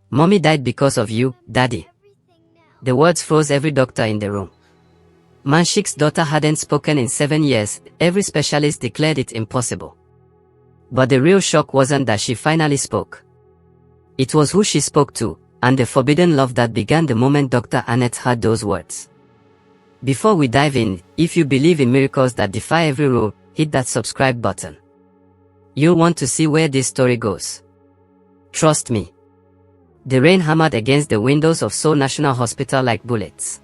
"Mommy died because of you, Daddy." The words froze every doctor in the room. Manshik's daughter hadn't spoken in 7 years. Every specialist declared it impossible. But the real shock wasn't that she finally spoke. It was who she spoke to, and the forbidden love that began the moment Dr. Annette heard those words. Before we dive in, if you believe in miracles that defy every rule, hit that subscribe button. You'll want to see where this story goes. Trust me. The rain hammered against the windows of Seoul National Hospital like bullets.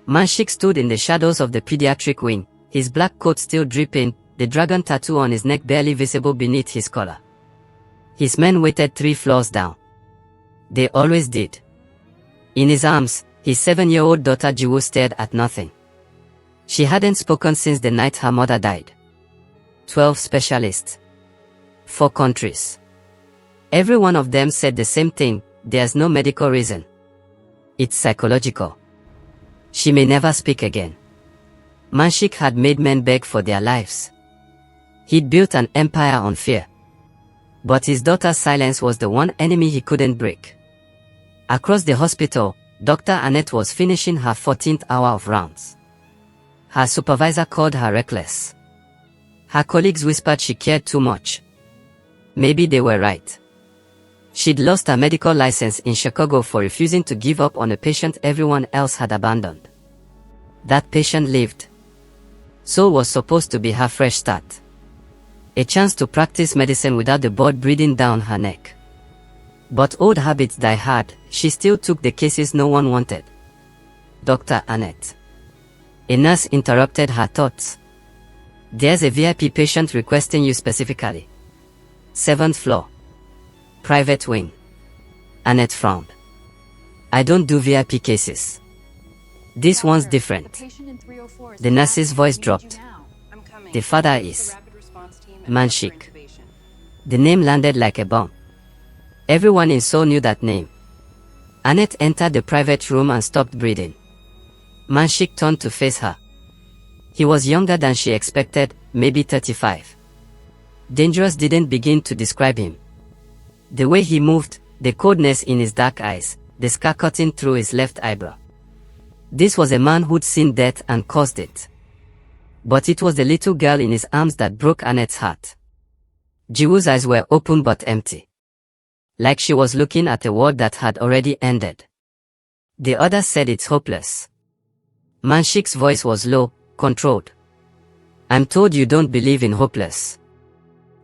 Manshik stood in the shadows of the pediatric wing, his black coat still dripping, the dragon tattoo on his neck barely visible beneath his collar. His men waited 3 floors down. They always did. In his arms, his 7-year-old daughter Jiwoo stared at nothing. She hadn't spoken since the night her mother died. 12 specialists. 4 countries. Every one of them said the same thing: there's no medical reason. It's psychological. She may never speak again. Manshik had made men beg for their lives. He'd built an empire on fear. But his daughter's silence was the one enemy he couldn't break. Across the hospital, Dr. Annette was finishing her 14th hour of rounds. Her supervisor called her reckless. Her colleagues whispered she cared too much. Maybe they were right. She'd lost her medical license in Chicago for refusing to give up on a patient everyone else had abandoned. That patient lived. Seoul was supposed to be her fresh start. A chance to practice medicine without the board breathing down her neck. But old habits die hard. She still took the cases no one wanted. Dr. Annette. A nurse interrupted her thoughts. "There's a VIP patient requesting you specifically. 7th floor. Private wing." Annette frowned. "I don't do VIP cases. This one's different." The nurse's voice dropped. "The father is Manshik." The name landed like a bomb. Everyone in Seoul knew that name. Annette entered the private room and stopped breathing. Manshik turned to face her. He was younger than she expected, maybe 35. Dangerous didn't begin to describe him. The way he moved, the coldness in his dark eyes, the scar cutting through his left eyebrow. This was a man who'd seen death and caused it. But it was the little girl in his arms that broke Annette's heart. Jiwoo's eyes were open but empty. Like she was looking at a world that had already ended. The others said it's hopeless. Manshik's voice was low, controlled. "I'm told you don't believe in hopeless."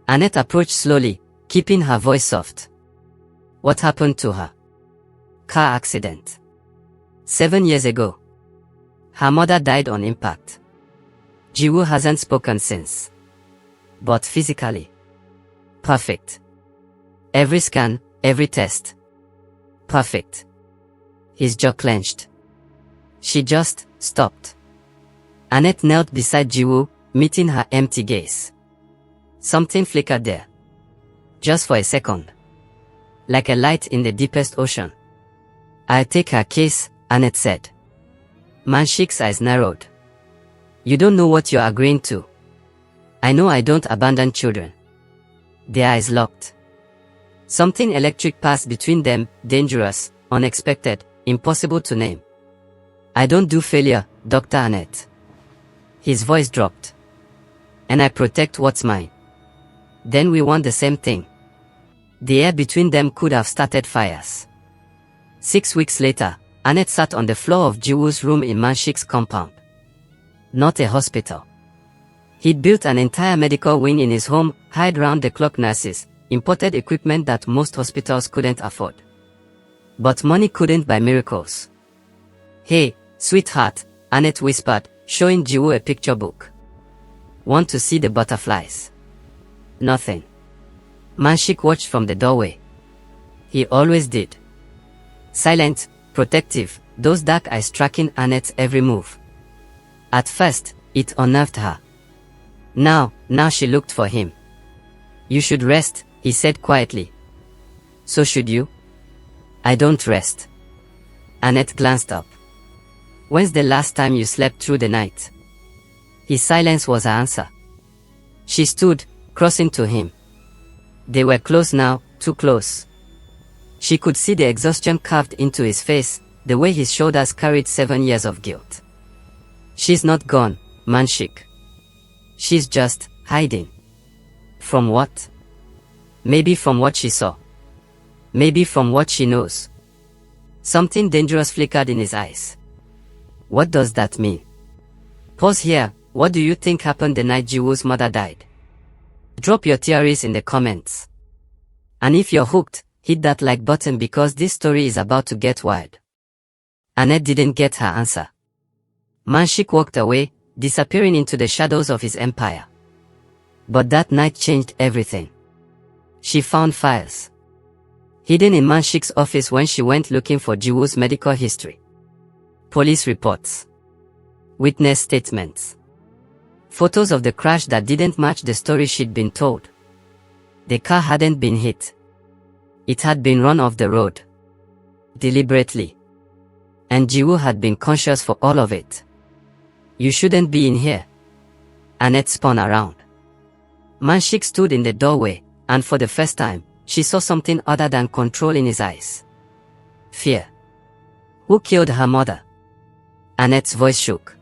Annette approached slowly, keeping her voice soft. "What happened to her?" "Car accident. 7 years ago. Her mother died on impact." Jiwoo hasn't spoken since. "But physically? Perfect. Every scan, every test. Perfect." His jaw clenched. She just stopped. Annette knelt beside Jiwoo, meeting her empty gaze. Something flickered there. Just for a second. Like a light in the deepest ocean. "I'll take her case," Annette said. Manshik's eyes narrowed. "You don't know what you're agreeing to." "I know I don't abandon children." Their eyes locked. Something electric passed between them, dangerous, unexpected, impossible to name. "I don't do failure, Dr. Annette." His voice dropped. "And I protect what's mine." Then we want the same thing. The air between them could have started fires. 6 weeks later, Annette sat on the floor of Jiwoo's room in Manshik's compound. Not a hospital. He'd built an entire medical wing in his home, hired round-the-clock nurses, imported equipment that most hospitals couldn't afford. But money couldn't buy miracles. "Hey, sweetheart," Annette whispered, showing Jiwoo a picture book. "Want to see the butterflies?" "Nothing." Manshik watched from the doorway. He always did. Silent, protective, those dark eyes tracking Annette's every move. At first, it unnerved her. Now she looked for him. "You should rest," he said quietly. "So should you." "I don't rest." Annette glanced up. "When's the last time you slept through the night?" His silence was her answer. She stood, crossing to him. They were close now, too close. She could see the exhaustion carved into his face, the way his shoulders carried 7 years of guilt. She's not gone, Manshik. She's just hiding. From what? Maybe from what she saw. Maybe from what she knows. Something dangerous flickered in his eyes. What does that mean? Pause here. What do you think happened the night Jiwoo's mother died? Drop your theories in the comments. And if you're hooked, hit that like button because this story is about to get wild. Annette didn't get her answer. Manshik walked away, disappearing into the shadows of his empire. But that night changed everything. She found files hidden in Manshik's office when she went looking for Jiwoo's medical history. Police reports. Witness statements. Photos of the crash that didn't match the story she'd been told. The car hadn't been hit. It had been run off the road. Deliberately. And Jiwoo had been conscious for all of it. You shouldn't be in here. Annette spun around. Manshik stood in the doorway, and for the first time, she saw something other than control in his eyes. Fear. Who killed her mother? Annette's voice shook.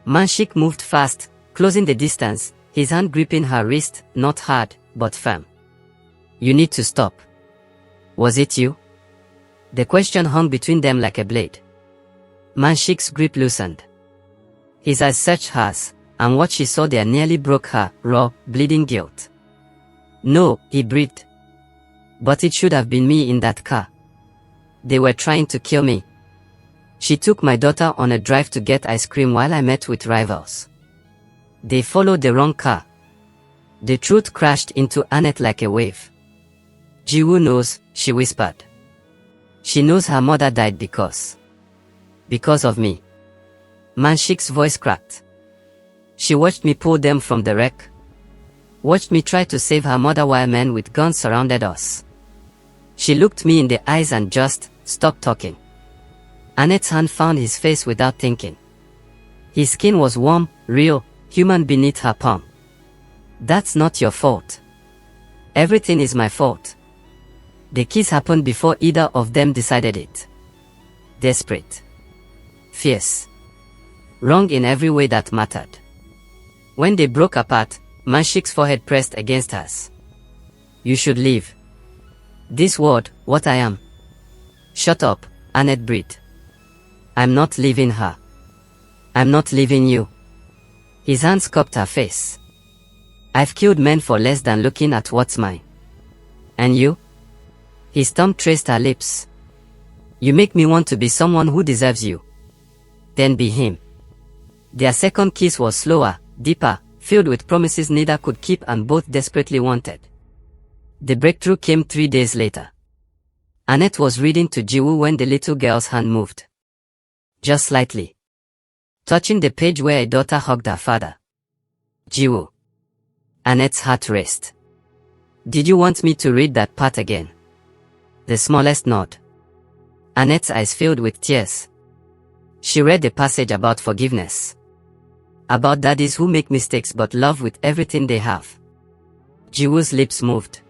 Manshik moved fast, closing the distance, his hand gripping her wrist, not hard, but firm. You need to stop. Was it you? The question hung between them like a blade. Manshik's grip loosened. His eyes searched hers, and what she saw there nearly broke her raw, bleeding guilt. No, he breathed. But it should have been me in that car. They were trying to kill me. She took my daughter on a drive to get ice cream while I met with rivals. They followed the wrong car. The truth crashed into Annette like a wave. Jiwoo knows, she whispered. She knows her mother died because of me. Manshik's voice cracked. She watched me pull them from the wreck. Watched me try to save her mother while men with guns surrounded us. She looked me in the eyes and just stopped talking. Annette's hand found his face without thinking. His skin was warm, real, human beneath her palm. That's not your fault. Everything is my fault. The kiss happened before either of them decided it. Desperate. Fierce. Wrong in every way that mattered. When they broke apart, Manshik's forehead pressed against hers. You should leave. This word, what I am. Shut up, Annette breathed. I'm not leaving her. I'm not leaving you. His hands cupped her face. I've killed men for less than looking at what's mine. And you? His thumb traced her lips. You make me want to be someone who deserves you. Then be him. Their second kiss was slower, deeper, filled with promises neither could keep and both desperately wanted. The breakthrough came 3 days later. Annette was reading to Jiwoo when the little girl's hand moved. Just slightly. Touching the page where a daughter hugged her father. Jiwoo. Annette's heart raced. Did you want me to read that part again? The smallest nod. Annette's eyes filled with tears. She read the passage about forgiveness. About daddies who make mistakes but love with everything they have. Jiwoo's lips moved.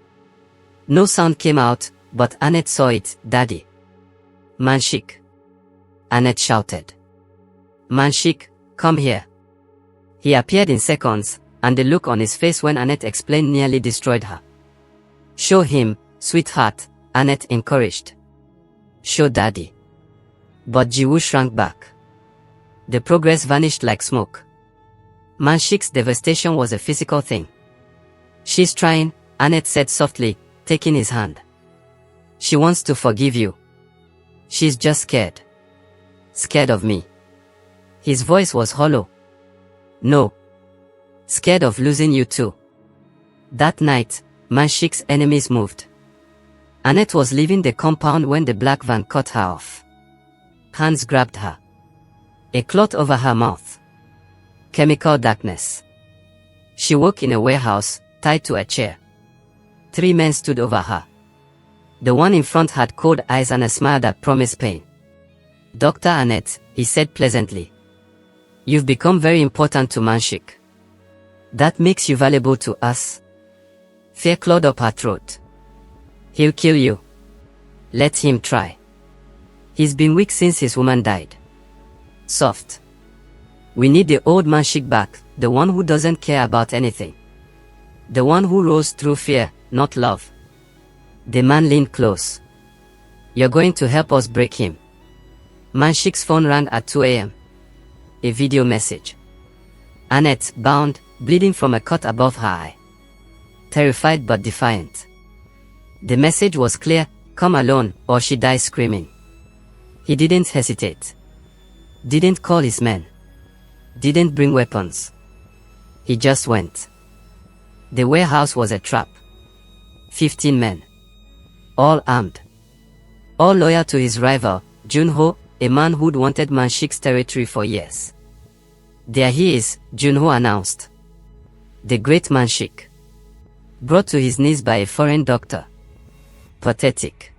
No sound came out, but Annette saw it. Daddy. Manshik. Annette shouted. Manshik, come here. He appeared in seconds, and the look on his face when Annette explained nearly destroyed her. Show him, sweetheart, Annette encouraged. Show daddy. But Jiwoo shrank back. The progress vanished like smoke. Manshik's devastation was a physical thing. She's trying, Annette said softly, taking his hand. She wants to forgive you. She's just scared. Scared of me. His voice was hollow. No. Scared of losing you too. That night, Manshik's enemies moved. Annette was leaving the compound when the black van cut her off. Hands grabbed her. A cloth over her mouth. Chemical darkness. She woke in a warehouse, tied to a chair. 3 men stood over her. The one in front had cold eyes and a smile that promised pain. Dr. Annette, he said pleasantly. You've become very important to Manshik. That makes you valuable to us. Fear clawed up her throat. He'll kill you. Let him try. He's been weak since his woman died. Soft. We need the old Manshik back, the one who doesn't care about anything. The one who rose through fear, not love. The man leaned close. You're going to help us break him. Manshik's phone rang at 2 a.m. A video message. Annette, bound, bleeding from a cut above her eye. Terrified but defiant. The message was clear: come alone, or she dies screaming. He didn't hesitate. Didn't call his men. Didn't bring weapons. He just went. The warehouse was a trap. 15 men. All armed. All loyal to his rival, Junho, a man who'd wanted Manshik's territory for years. There he is, Junho announced. The great Manshik. Brought to his knees by a foreign doctor. Pathetic.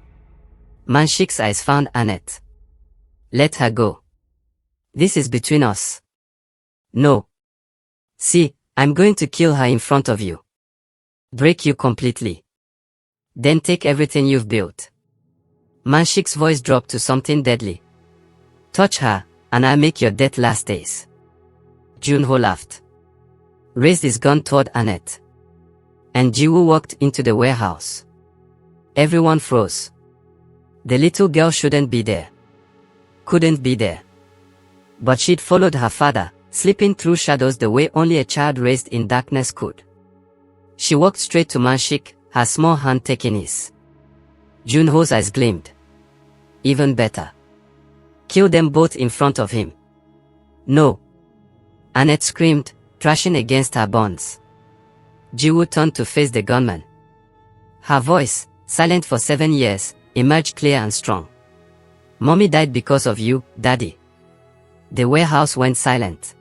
Manshik's eyes found Annette. Let her go. This is between us. No. See, I'm going to kill her in front of you. Break you completely. Then take everything you've built. Manshik's voice dropped to something deadly. Touch her, and I'll make your death last days. Junho laughed. Raised his gun toward Annette. And Jiwoo walked into the warehouse. Everyone froze. The little girl shouldn't be there. Couldn't be there. But she'd followed her father, slipping through shadows the way only a child raised in darkness could. She walked straight to Manshik, her small hand taking his. Junho's eyes gleamed. Even better. Kill them both in front of him. No. Annette screamed, thrashing against her bonds. Jiwoo turned to face the gunman. Her voice, silent for 7 years, emerged clear and strong. Mommy died because of you, Daddy. The warehouse went silent.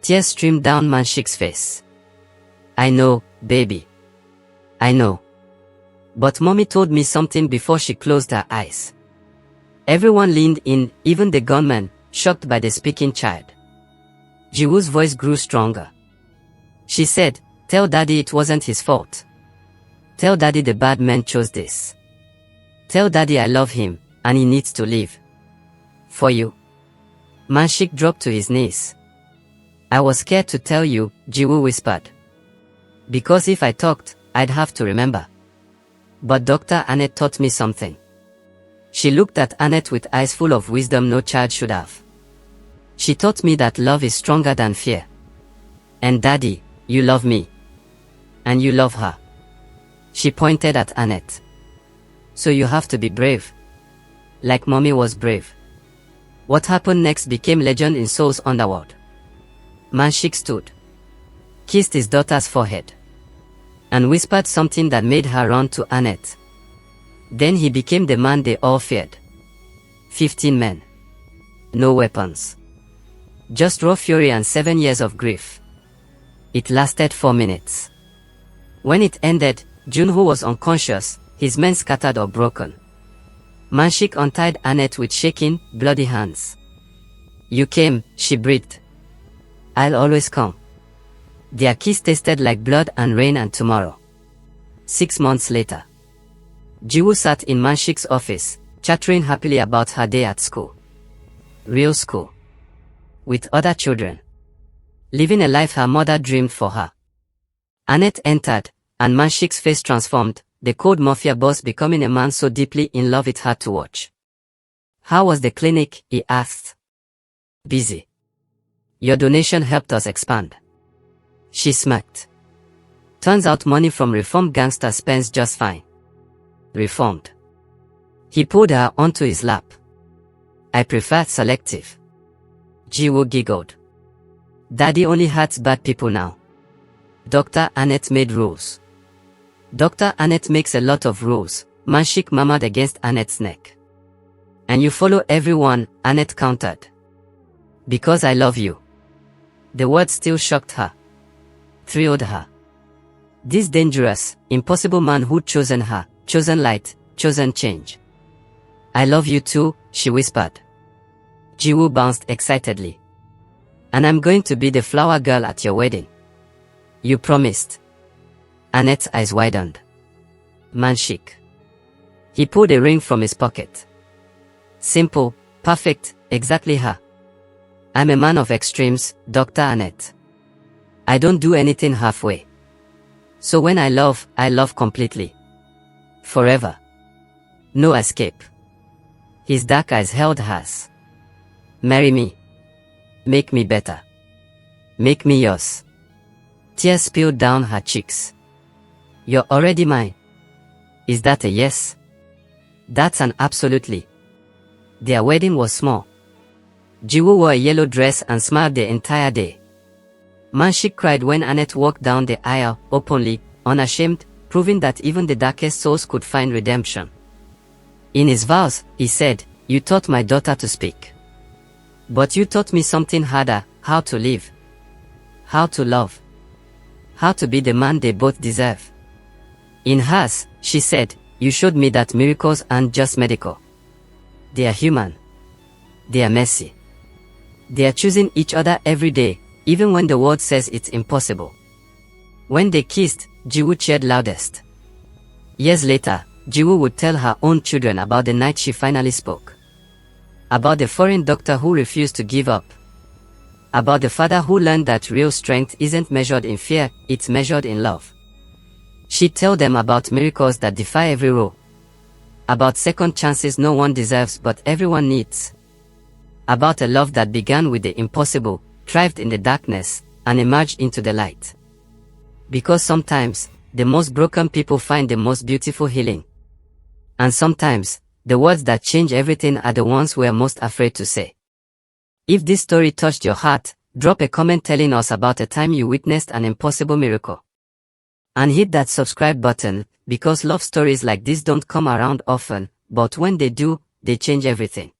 Tears streamed down Manshik's face. I know, baby. I know. But Mommy told me something before she closed her eyes. Everyone leaned in, even the gunman, shocked by the speaking child. Jiwoo's voice grew stronger. She said, tell Daddy it wasn't his fault. Tell Daddy the bad man chose this. Tell Daddy I love him, and he needs to live. For you. Manshik dropped to his knees. I was scared to tell you, Jiwoo whispered. Because if I talked, I'd have to remember. But Dr. Annette taught me something. She looked at Annette with eyes full of wisdom no child should have. She taught me that love is stronger than fear. And Daddy, you love me. And you love her. She pointed at Annette. So you have to be brave. Like Mommy was brave. What happened next became legend in Seoul's underworld. Manshik stood. Kissed his daughter's forehead. And whispered something that made her run to Annette. Then he became the man they all feared. 15 men. No weapons. Just raw fury and 7 years of grief. It lasted 4 minutes. When it ended, Junho was unconscious, his men scattered or broken. Manshik untied Annette with shaking, bloody hands. You came, she breathed. I'll always come. Their kiss tasted like blood and rain and tomorrow. 6 months later. Jiwoo sat in Manshik's office, chattering happily about her day at school. Real school. With other children. Living a life her mother dreamed for her. Annette entered, and Manshik's face transformed, the cold Mafia boss becoming a man so deeply in love it had to watch. How was the clinic? He asked. Busy. Your donation helped us expand. She smirked. Turns out money from reformed gangsters spends just fine. Reformed. He pulled her onto his lap. I prefer selective. Jiwoo giggled. Daddy only hurts bad people now. Dr. Annette made rules. Dr. Annette makes a lot of rules, Manshik murmured against Annette's neck. And you follow everyone, Annette countered. Because I love you. The word still shocked her. Thrilled her. This dangerous, impossible man who'd chosen her, chosen light, chosen change. I love you too, she whispered. Jiwoo bounced excitedly. And I'm going to be the flower girl at your wedding. You promised. Annette's eyes widened. Manshik. He pulled a ring from his pocket. Simple, perfect, exactly her. I'm a man of extremes, Dr. Annette. I don't do anything halfway. So when I love completely. Forever. No escape. His dark eyes held hers. Marry me. Make me better. Make me yours. Tears spilled down her cheeks. You're already mine. Is that a yes? That's an absolutely. Their wedding was small. Jiwoo wore a yellow dress and smiled the entire day. Manshik cried when Annette walked down the aisle, openly, unashamed, proving that even the darkest souls could find redemption. In his vows, he said, "You taught my daughter to speak. But you taught me something harder, how to live. How to love. How to be the man they both deserve." In hers, she said, "You showed me that miracles aren't just medical. They are human. They are messy. They are choosing each other every day, even when the world says it's impossible." When they kissed, Jiwoo cheered loudest. Years later, Jiwoo would tell her own children about the night she finally spoke. About the foreign doctor who refused to give up. About the father who learned that real strength isn't measured in fear, it's measured in love. She'd tell them about miracles that defy every rule. About second chances no one deserves but everyone needs. About a love that began with the impossible, thrived in the darkness, and emerged into the light. Because sometimes, the most broken people find the most beautiful healing. And sometimes, the words that change everything are the ones we're most afraid to say. If this story touched your heart, drop a comment telling us about a time you witnessed an impossible miracle. And hit that subscribe button, because love stories like this don't come around often, but when they do, they change everything.